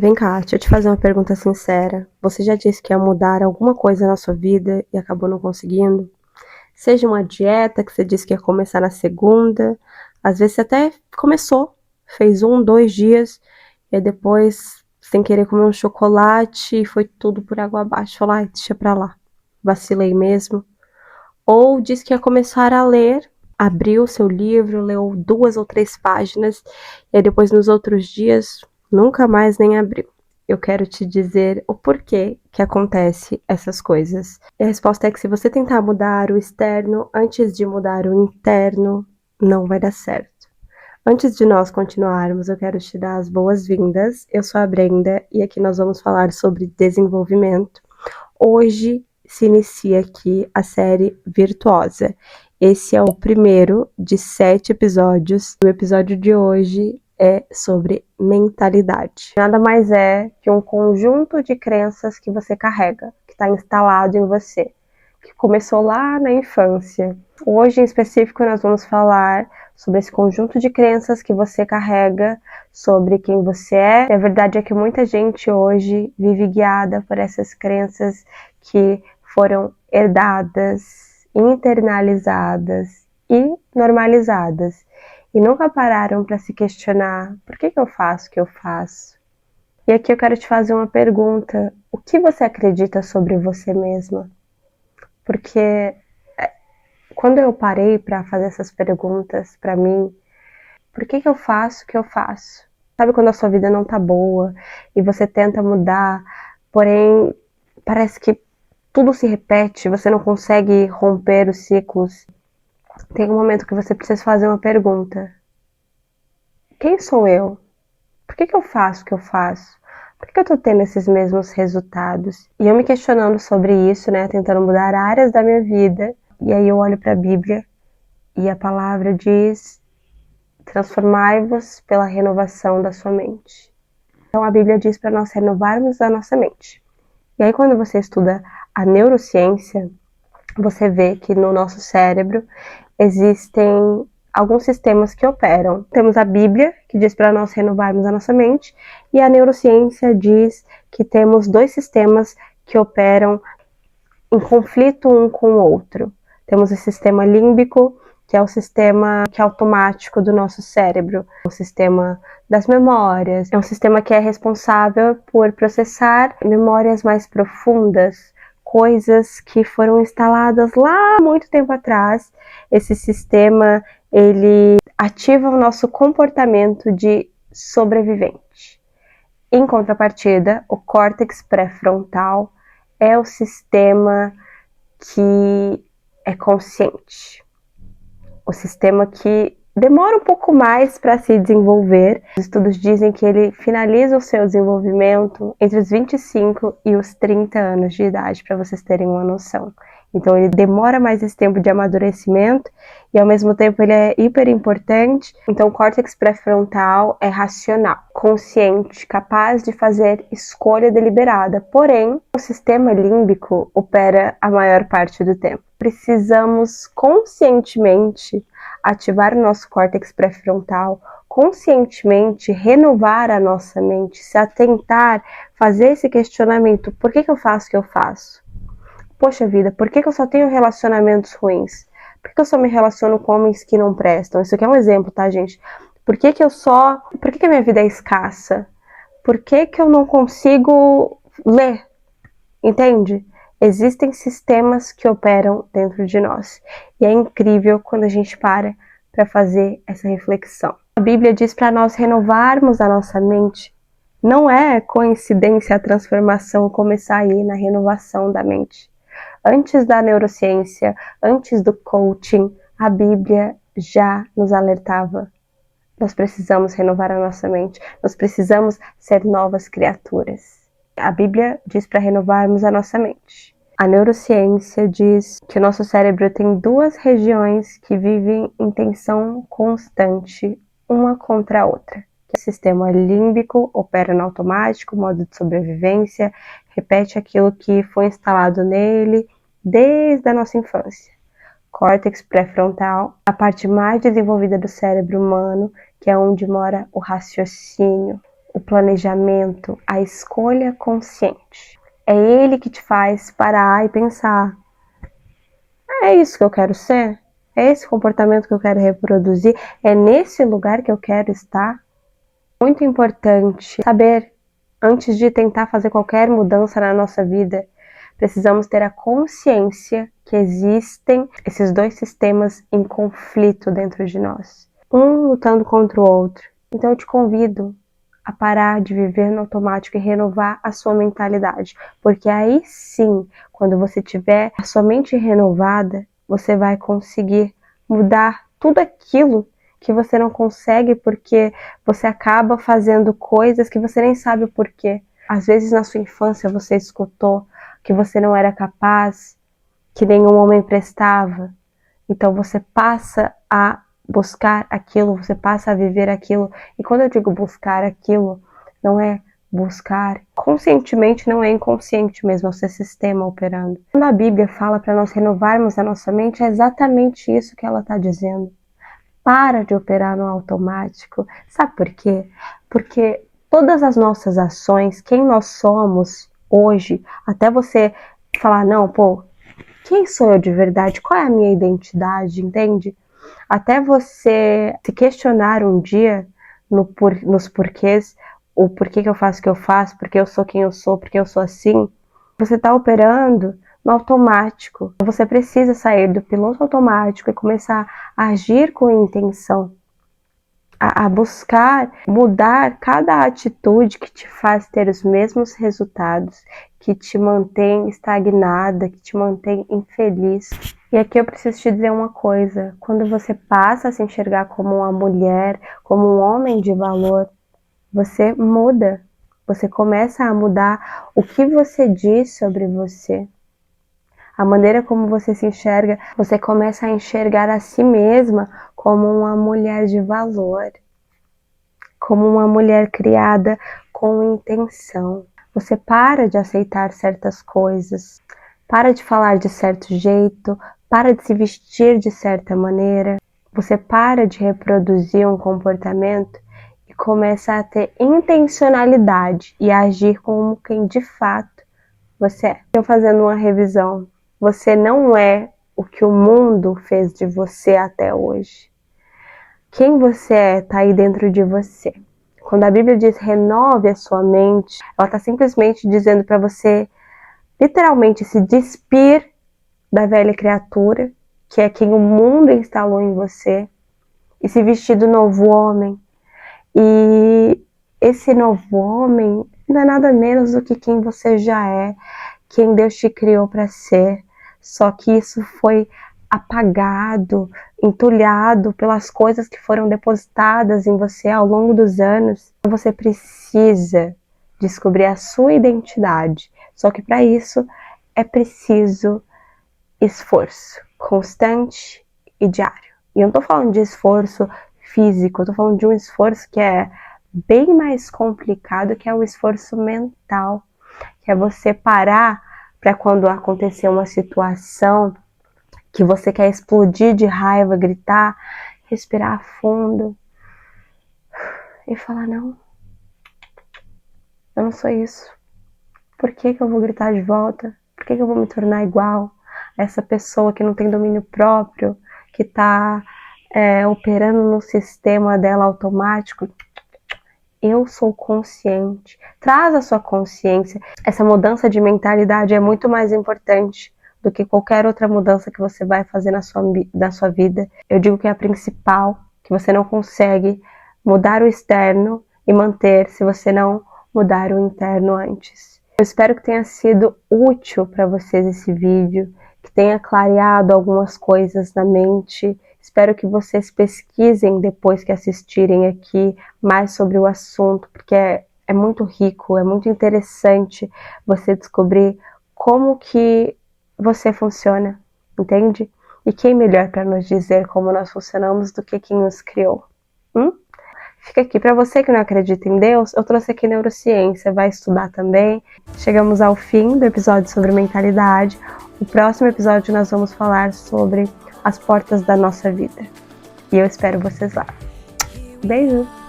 Vem cá, deixa eu te fazer uma pergunta sincera. Você já disse que ia mudar alguma coisa na sua vida e acabou não conseguindo? Seja uma dieta que você disse que ia começar na segunda, às vezes você até começou, fez 2 dias, e aí depois, sem querer comer um chocolate, e foi tudo por água abaixo. Falou, ai, deixa pra lá, vacilei mesmo. Ou disse que ia começar a ler, abriu o seu livro, leu 2 ou 3 páginas, e aí depois nos outros dias, nunca mais nem abriu. Eu quero te dizer o porquê que acontece essas coisas. E a resposta é que se você tentar mudar o externo antes de mudar o interno, não vai dar certo. Antes de nós continuarmos, eu quero te dar as boas-vindas. Eu sou a Brenda e aqui nós vamos falar sobre desenvolvimento. Hoje se inicia aqui a série Virtuosa. Esse é o primeiro de 7 episódios. O episódio de hoje é sobre mentalidade. Nada mais é que um conjunto de crenças que você carrega, que está instalado em você, que começou lá na infância. Hoje, em específico, nós vamos falar sobre esse conjunto de crenças que você carrega, sobre quem você é. E a verdade é que muita gente hoje vive guiada por essas crenças que foram herdadas, internalizadas e normalizadas. E nunca pararam para se questionar: por que eu faço o que eu faço? E aqui eu quero te fazer uma pergunta: o que você acredita sobre você mesma? Porque quando eu parei para fazer essas perguntas para mim, por que eu faço o que eu faço? Sabe quando a sua vida não tá boa e você tenta mudar, porém parece que tudo se repete, você não consegue romper os ciclos? Tem um momento que você precisa fazer uma pergunta: quem sou eu? Por que eu faço o que eu faço? Por que eu tô tendo esses mesmos resultados? E eu me questionando sobre isso, né, tentando mudar áreas da minha vida. E aí eu olho para a Bíblia e a palavra diz: transformai-vos pela renovação da sua mente. Então a Bíblia diz para nós renovarmos a nossa mente. E aí quando você estuda a neurociência, você vê que no nosso cérebro existem alguns sistemas que operam. Temos a Bíblia, que diz para nós renovarmos a nossa mente, e a neurociência diz que temos 2 sistemas que operam em conflito um com o outro. Temos o sistema límbico, que é o sistema que é automático do nosso cérebro, o sistema das memórias. É um sistema que é responsável por processar memórias mais profundas, coisas que foram instaladas lá muito tempo atrás. Esse sistema, ele ativa o nosso comportamento de sobrevivente. Em contrapartida, o córtex pré-frontal é o sistema que é consciente. O sistema que demora um pouco mais para se desenvolver. Os estudos dizem que ele finaliza o seu desenvolvimento entre os 25 e os 30 anos de idade, para vocês terem uma noção. Então ele demora mais esse tempo de amadurecimento e ao mesmo tempo ele é hiper importante. Então o córtex pré-frontal é racional, consciente, capaz de fazer escolha deliberada. Porém, o sistema límbico opera a maior parte do tempo. Precisamos conscientemente ativar o nosso córtex pré-frontal, conscientemente renovar a nossa mente, se atentar, fazer esse questionamento: por que eu faço o que eu faço? Poxa vida, por que eu só tenho relacionamentos ruins? Por que eu só me relaciono com homens que não prestam? Isso aqui é um exemplo, tá, gente? Por que a minha vida é escassa? Por que eu não consigo ler? Entende? Existem sistemas que operam dentro de nós. E é incrível quando a gente para fazer essa reflexão. A Bíblia diz para nós renovarmos a nossa mente. Não é coincidência a transformação começar aí na renovação da mente. Antes da neurociência, antes do coaching, a Bíblia já nos alertava. Nós precisamos renovar a nossa mente. Nós precisamos ser novas criaturas. A Bíblia diz para renovarmos a nossa mente. A neurociência diz que o nosso cérebro tem 2 regiões que vivem em tensão constante, uma contra a outra. O sistema límbico opera no automático, modo de sobrevivência, repete aquilo que foi instalado nele desde a nossa infância. Córtex pré-frontal, a parte mais desenvolvida do cérebro humano, que é onde mora o raciocínio, o planejamento, a escolha consciente. É ele que te faz parar e pensar: é isso que eu quero ser? É esse comportamento que eu quero reproduzir? É nesse lugar que eu quero estar? Muito importante saber, antes de tentar fazer qualquer mudança na nossa vida, precisamos ter a consciência que existem esses dois sistemas em conflito dentro de nós, um lutando contra o outro. Então eu te convido a parar de viver no automático e renovar a sua mentalidade, porque aí sim, quando você tiver a sua mente renovada, você vai conseguir mudar tudo aquilo que você não consegue porque você acaba fazendo coisas que você nem sabe o porquê. Às vezes na sua infância você escutou que você não era capaz, que nenhum homem prestava. Então você passa a buscar aquilo, você passa a viver aquilo. E quando eu digo buscar aquilo, não é buscar conscientemente, não é inconsciente mesmo, é o seu sistema operando. Quando a Bíblia fala para nós renovarmos a nossa mente, é exatamente isso que ela está dizendo. Para de operar no automático. Sabe por quê? Porque todas as nossas ações, quem nós somos hoje, até você falar, não, pô, quem sou eu de verdade? Qual é a minha identidade, entende? Até você se questionar um dia nos porquês, o porquê que eu faço o que eu faço, porque eu sou quem eu sou, porque eu sou assim, você está operando no automático. Você precisa sair do piloto automático e começar a agir com intenção, a buscar mudar cada atitude que te faz ter os mesmos resultados, que te mantém estagnada, que te mantém infeliz. E aqui eu preciso te dizer uma coisa: quando você passa a se enxergar como uma mulher, como um homem de valor, você muda. Você começa a mudar o que você diz sobre você. A maneira como você se enxerga, você começa a enxergar a si mesma como uma mulher de valor, como uma mulher criada com intenção. Você para de aceitar certas coisas, para de falar de certo jeito, para de se vestir de certa maneira. Você para de reproduzir um comportamento e começa a ter intencionalidade e a agir como quem de fato você é. Eu fazendo uma revisão, você não é o que o mundo fez de você até hoje. Quem você é está aí dentro de você. Quando a Bíblia diz renove a sua mente, ela está simplesmente dizendo para você, literalmente, se despir da velha criatura, que é quem o mundo instalou em você, e se vestir do novo homem. E esse novo homem não é nada menos do que quem você já é, quem Deus te criou para ser. Só que isso foi apagado, entulhado pelas coisas que foram depositadas em você ao longo dos anos. Você precisa descobrir a sua identidade. Só que para isso é preciso esforço constante e diário. E eu não tô falando de esforço físico, eu tô falando de um esforço que é bem mais complicado, que é o esforço mental, que é você parar para quando acontecer uma situação que você quer explodir de raiva, gritar, respirar fundo e falar, não, eu não sou isso. Por que eu vou gritar de volta? Por que eu vou me tornar igual a essa pessoa que não tem domínio próprio, que está operando no sistema dela automático? Eu sou consciente. Traz a sua consciência. Essa mudança de mentalidade é muito mais importante do que qualquer outra mudança que você vai fazer na sua vida. Eu digo que é a principal, que você não consegue mudar o externo e manter se você não mudar o interno antes. Eu espero que tenha sido útil para vocês esse vídeo, que tenha clareado algumas coisas na mente. Espero que vocês pesquisem depois que assistirem aqui mais sobre o assunto, porque é muito rico, é muito interessante você descobrir como que você funciona, entende? E quem melhor para nos dizer como nós funcionamos do que quem nos criou? Fica aqui, para você que não acredita em Deus, eu trouxe aqui neurociência, vai estudar também. Chegamos ao fim do episódio sobre mentalidade. O próximo episódio nós vamos falar sobre as portas da nossa vida. E eu espero vocês lá. Beijo!